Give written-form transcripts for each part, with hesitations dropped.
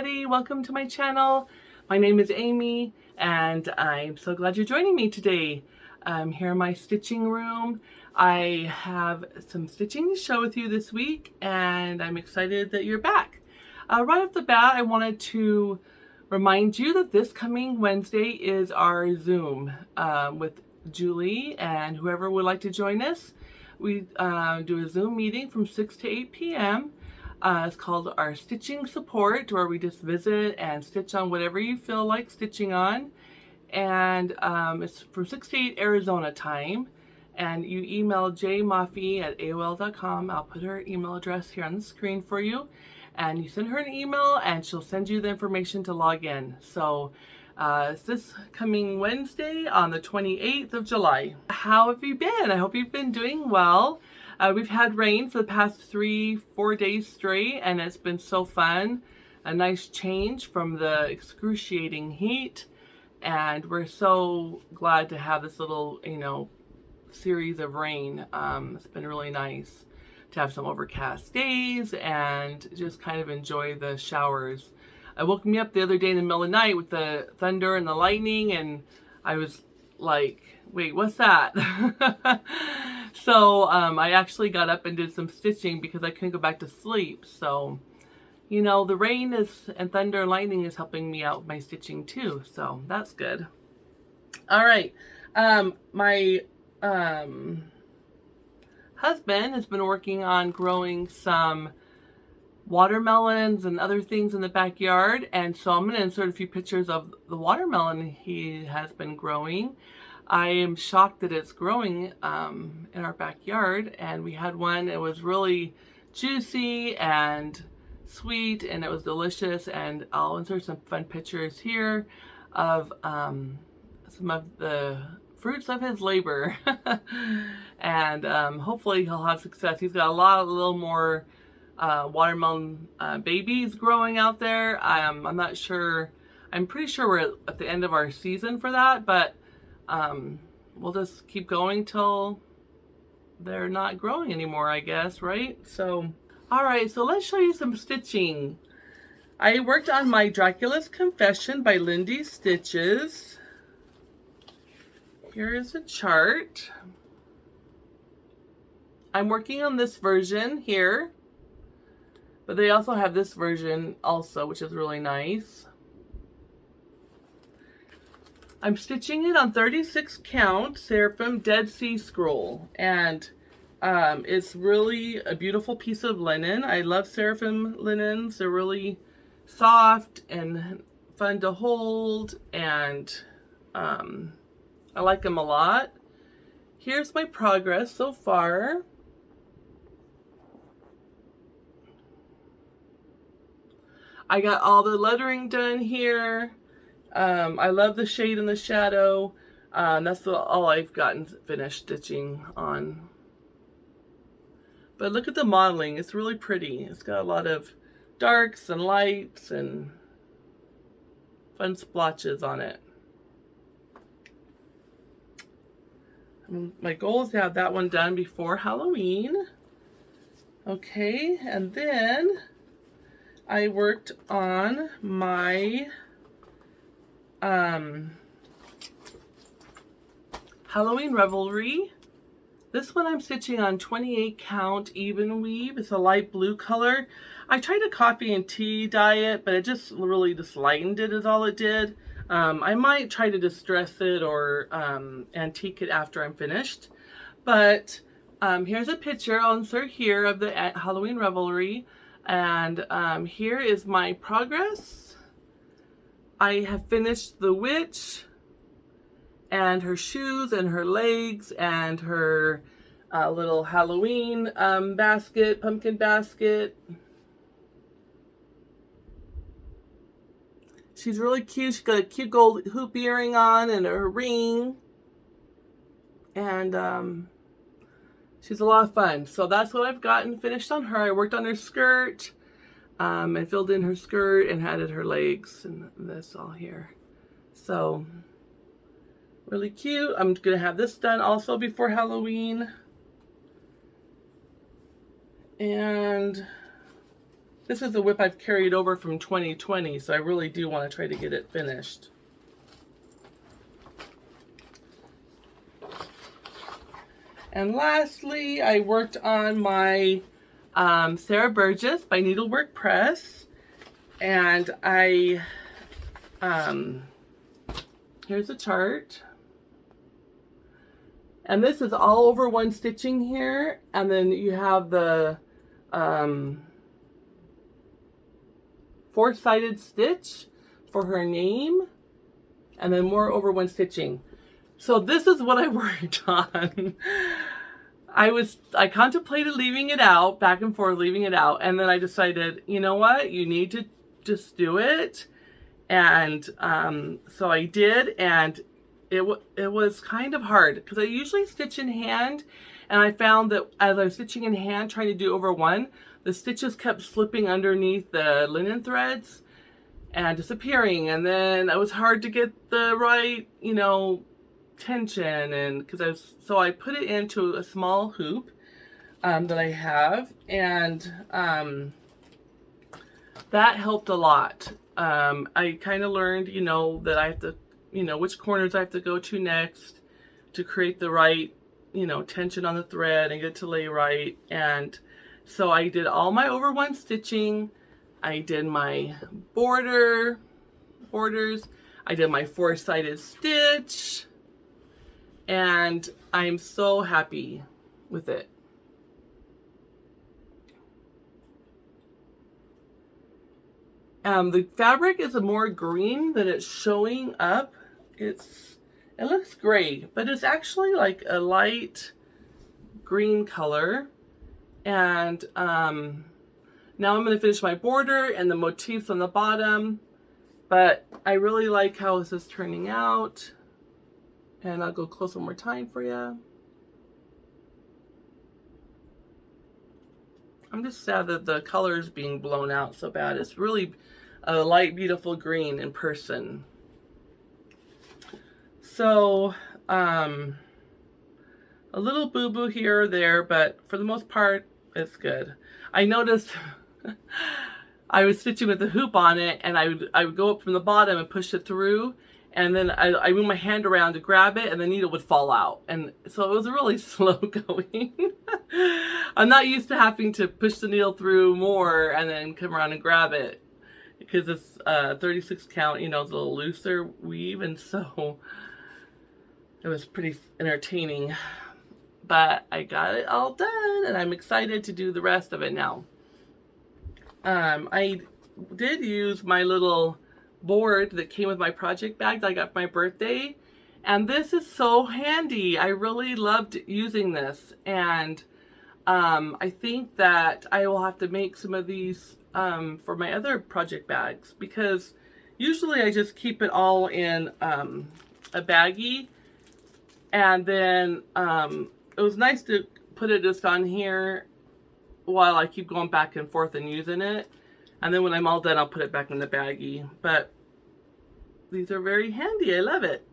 everybody, welcome to my channel. My name is Amy and I'm so glad you're joining me today. I'm here in my stitching room. I have some stitching to show with you this week and I'm excited that you're back. Right off the bat, I wanted to remind you that this coming Wednesday is our Zoom with Julie and whoever would like to join us. We do a Zoom meeting from 6 to 8 p.m. It's called our Stitching Support, where we just visit and stitch on whatever you feel like stitching on. And it's from 6 to 8 Arizona time. And you email jmafi@aol.com. I'll put her email address here on the screen for you. And you send her an email and she'll send you the information to log in. So it's this coming Wednesday on the 28th of July. How have you been? I hope you've been doing well. We've had rain for the past 3-4 days straight and it's been so fun. A nice change from the excruciating heat. And we're so glad to have this little, series of rain. It's been really nice to have some overcast days and just kind of enjoy the showers. It woke me up the other day in the middle of the night with the thunder and the lightning and I was like, wait, what's that? So I actually got up and did some stitching because I couldn't go back to sleep. So, the rain and thunder and lightning is helping me out with my stitching too. So that's good. All right. My husband has been working on growing some watermelons and other things in the backyard, and so I'm going to insert a few pictures of the watermelon he has been growing. I am shocked that it's growing in our backyard, and we had one. It was really juicy and sweet and it was delicious, and I'll insert some fun pictures here of some of the fruits of his labor. And hopefully he'll have success. He's got a little more watermelon babies growing out there. I'm not sure. I'm pretty sure we're at the end of our season for that, but we'll just keep going till they're not growing anymore, I guess, right? So, all right, so let's show you some stitching. I worked on my Dracula's Confession by Lindy Stitches. Here is a chart. I'm working on this version here, but they also have this version also, which is really nice. I'm stitching it on 36 count Seraphim Dead Sea Scroll, and it's really a beautiful piece of linen. I love Seraphim linens. They're really soft and fun to hold, and I like them a lot. Here's my progress so far. I got all the lettering done here. I love the shade and the shadow. That's all I've gotten finished stitching on. But look at the modeling. It's really pretty. It's got a lot of darks and lights and fun splotches on it. My goal is to have that one done before Halloween. Okay, and then I worked on my Halloween Revelry. This one I'm stitching on 28 count even weave. It's a light blue color. I tried to copy and tea dye it, but it just really lightened it is all it did. I might try to distress it or antique it after I'm finished. But here's a picture I'll insert here of the Halloween Revelry. And here is my progress. I have finished the witch and her shoes and her legs and her little Halloween basket, pumpkin basket. She's really cute. She's got a cute gold hoop earring on and her ring. And she's a lot of fun. So that's what I've gotten finished on her. I worked on her skirt. I filled in her skirt and added her legs and this all here. So really cute. I'm gonna have this done also before Halloween. And This is a WIP I've carried over from 2020, so I really do want to try to get it finished. And lastly, I worked on my Sarah Burgess by Needlework Press. And here's a chart. And this is all over one stitching here. And then you have the four-sided stitch for her name. And then more over one stitching. So this is what I worked on. I contemplated leaving it out, back and forth, leaving it out. And then I decided, you know what? You need to just do it. And so I did. And it was kind of hard because I usually stitch in hand. And I found that as I was stitching in hand, trying to do over one, the stitches kept slipping underneath the linen threads and disappearing. And then it was hard to get the right, you know, tension, and so I put it into a small hoop that I have, and that helped a lot. I kind of learned, you know, that I have to, you know, which corners I have to go to next to create the right, you know, tension on the thread and get it to lay right. And so I did all my over one stitching. I did my borders. I did my four-sided stitch. And I'm so happy with it. The fabric is a more green than it's showing up. It looks gray, but it's actually like a light green color. And now I'm going to finish my border and the motifs on the bottom. But I really like how this is turning out. And I'll go close one more time for you. I'm just sad that the color is being blown out so bad. It's really a light, beautiful green in person. So, a little boo-boo here or there, but for the most part, it's good. I noticed I was stitching with the hoop on it, and I would go up from the bottom and push it through. And then I move my hand around to grab it, and the needle would fall out. And so it was really slow going. I'm not used to having to push the needle through more and then come around and grab it. Because it's 36 count, you know, it's a little looser weave. And so it was pretty entertaining. But I got it all done, and I'm excited to do the rest of it now. I did use my little board that came with my project bag that I got for my birthday, and this is so handy. I really loved using this, and I think that I will have to make some of these for my other project bags, because usually I just keep it all in a baggie, and then it was nice to put it just on here while I keep going back and forth and using it. And then when I'm all done, I'll put it back in the baggie. But these are very handy. I love it.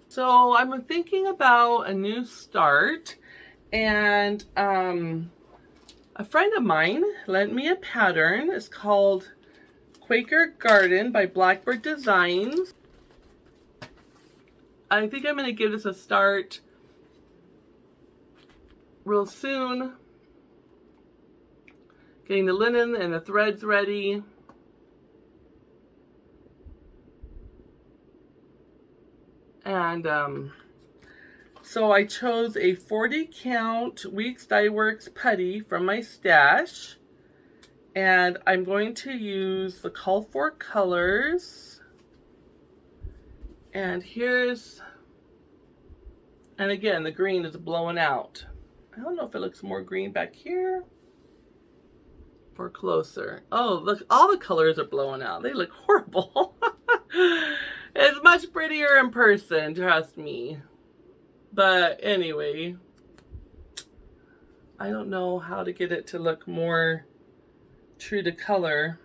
So I'm thinking about a new start. And a friend of mine lent me a pattern. It's called Quaker Garden by Blackbird Designs. I think I'm going to give this a start real soon. Getting the linen and the threads ready. And so I chose a 40 count Weeks Dye Works putty from my stash. And I'm going to use the called for colors. And here's, and again, the green is blowing out. I don't know if it looks more green back here. For closer. Oh, look, all the colors are blowing out. They look horrible. It's much prettier in person, trust me. But anyway, I don't know how to get it to look more true to color.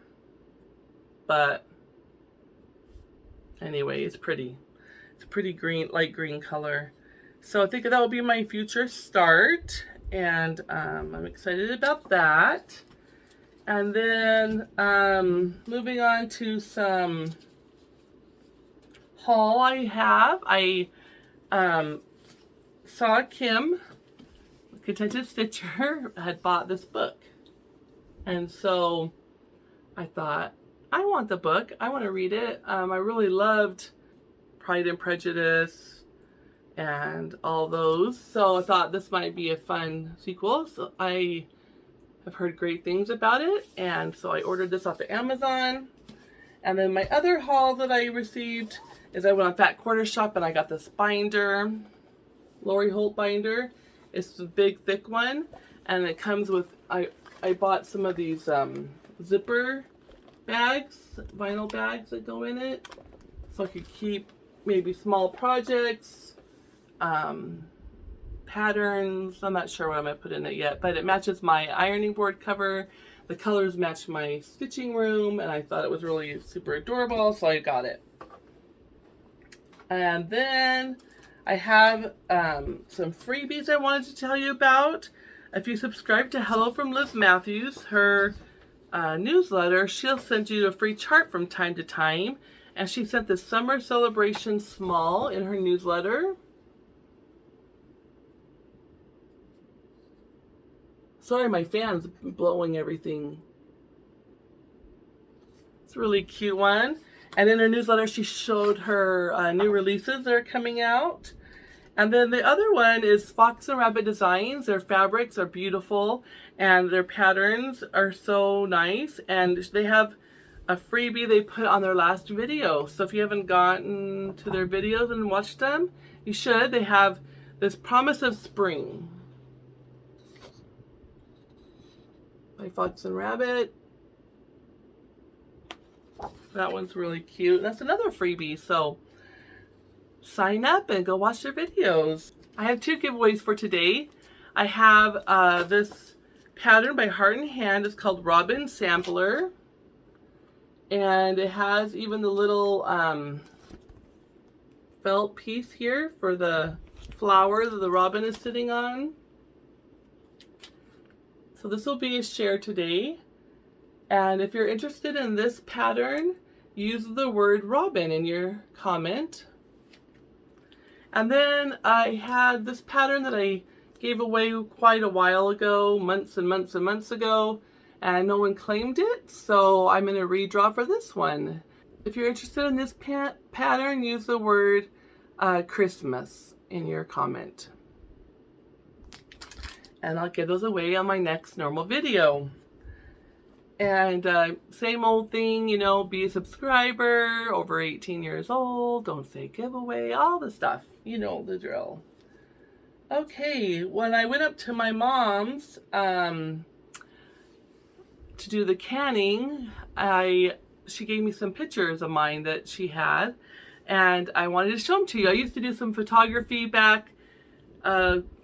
But anyway, it's pretty. It's a pretty green, light green color. So I think that will be my future start. And I'm excited about that. And then moving on to some haul I have. I saw Kim, Contented Stitcher, had bought this book. And so I thought, I want the book. I want to read it. I really loved Pride and Prejudice and all those. So I thought this might be a fun sequel. So I have heard great things about it. And so I ordered this off of Amazon. And then my other haul that I received is I went on Fat Quarter Shop and I got this binder, Lori Holt binder. It's a big, thick one. And it comes with, I bought some of these zipper bags, vinyl bags that go in it. So I could keep maybe small projects, patterns. I'm not sure what I'm going to put in it yet, but it matches my ironing board cover. The colors match my stitching room, and I thought it was really super adorable, so I got it. And then I have some freebies I wanted to tell you about. If you subscribe to Hello from Liz Matthews, her newsletter, she'll send you a free chart from time to time. And she sent the Summer Celebration Small in her newsletter. Sorry, my fan's blowing everything. It's a really cute one. And in her newsletter, she showed her new releases that are coming out. And then the other one is Fox and Rabbit Designs. Their fabrics are beautiful and their patterns are so nice. And they have a freebie they put on their last video. So if you haven't gotten to their videos and watched them, you should. They have this Promise of Spring by Fox and Rabbit. That one's really cute. That's another freebie. So sign up and go watch their videos. I have two giveaways for today. I have this pattern by Heart and Hand. It's called Robin Sampler. And it has even the little felt piece here for the flower that the robin is sitting on. So this will be a share today. And if you're interested in this pattern, use the word robin in your comment. And then I had this pattern that I gave away quite a while ago, months and months and months ago, and no one claimed it, so I'm in a redraw for this one. If you're interested in this pattern, use the word Christmas in your comment. And I'll give those away on my next normal video. And same old thing, you know, be a subscriber, over 18 years old, don't say giveaway, all the stuff. You know the drill. Okay, when I went up to my mom's to do the canning, she gave me some pictures of mine that she had, and I wanted to show them to you. I used to do some photography back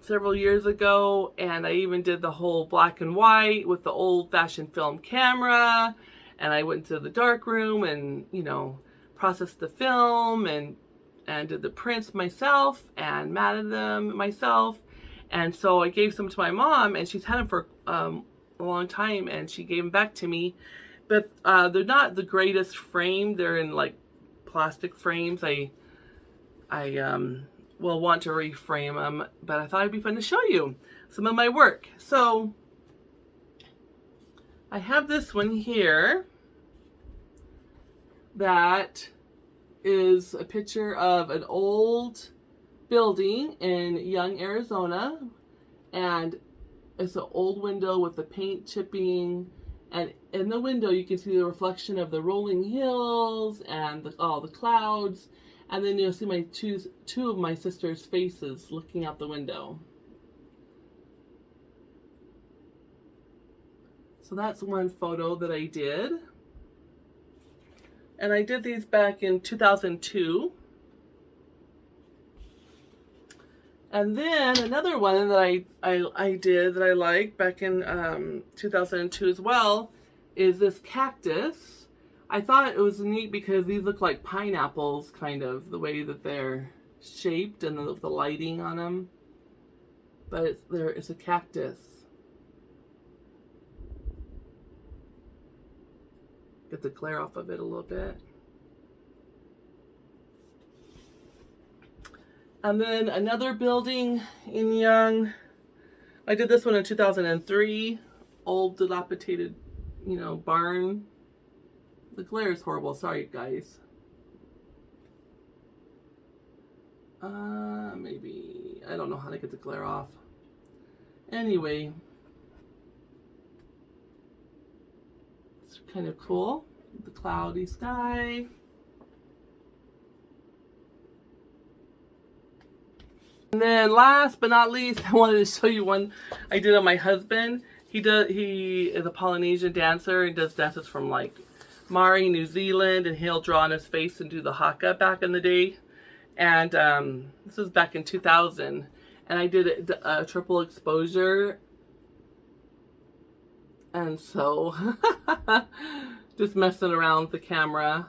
several years ago, and I even did the whole black and white with the old-fashioned film camera, and I went to the dark room and, you know, processed the film and did the prints myself and matted them myself. And so I gave some to my mom, and she's had them for a long time, and she gave them back to me. But they're not the greatest frame. They're in like plastic frames. I will want to reframe them, but I thought it'd be fun to show you some of my work. So I have this one here that is a picture of an old building in Young, Arizona, and it's an old window with the paint chipping, and in the window you can see the reflection of the rolling hills and all the clouds, and then you'll see my two of my sisters' faces looking out the window. So that's one photo that I did. And I did these back in 2002. And then another one that I did that I liked back in 2002 as well is this cactus. I thought it was neat because these look like pineapples, kind of, the way that they're shaped and the lighting on them. But it's a cactus. Get the glare off of it a little bit. And then another building in Young. I did this one in 2003. Old dilapidated, you know, barn. The glare is horrible. Sorry, guys. Maybe. I don't know how to get the glare off. Anyway. It's kind of cool. The cloudy sky. And then last but not least, I wanted to show you one I did on my husband. He is a Polynesian dancer and does dances from like Maori, New Zealand, and he'll draw on his face and do the haka back in the day. And this was back in 2000. And I did a triple exposure. And so, just messing around with the camera.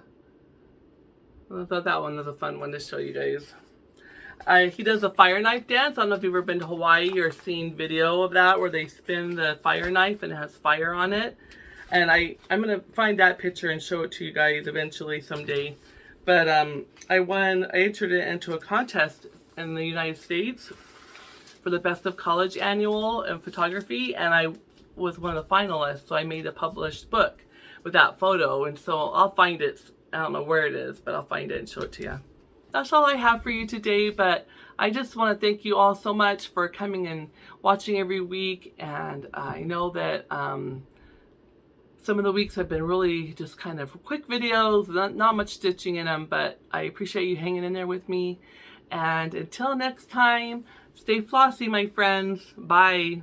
I thought that one was a fun one to show you guys. He does a fire knife dance. I don't know if you've ever been to Hawaii or seen video of that where they spin the fire knife and it has fire on it. And I'm going to find that picture and show it to you guys eventually someday. But I entered it into a contest in the United States for the Best of College Annual in photography. And I was one of the finalists. So I made a published book with that photo. And so I'll find it. I don't know where it is, but I'll find it and show it to you. That's all I have for you today, but I just want to thank you all so much for coming and watching every week. And I know that some of the weeks have been really just kind of quick videos, not much stitching in them, but I appreciate you hanging in there with me. And until next time, stay flossy, my friends. Bye.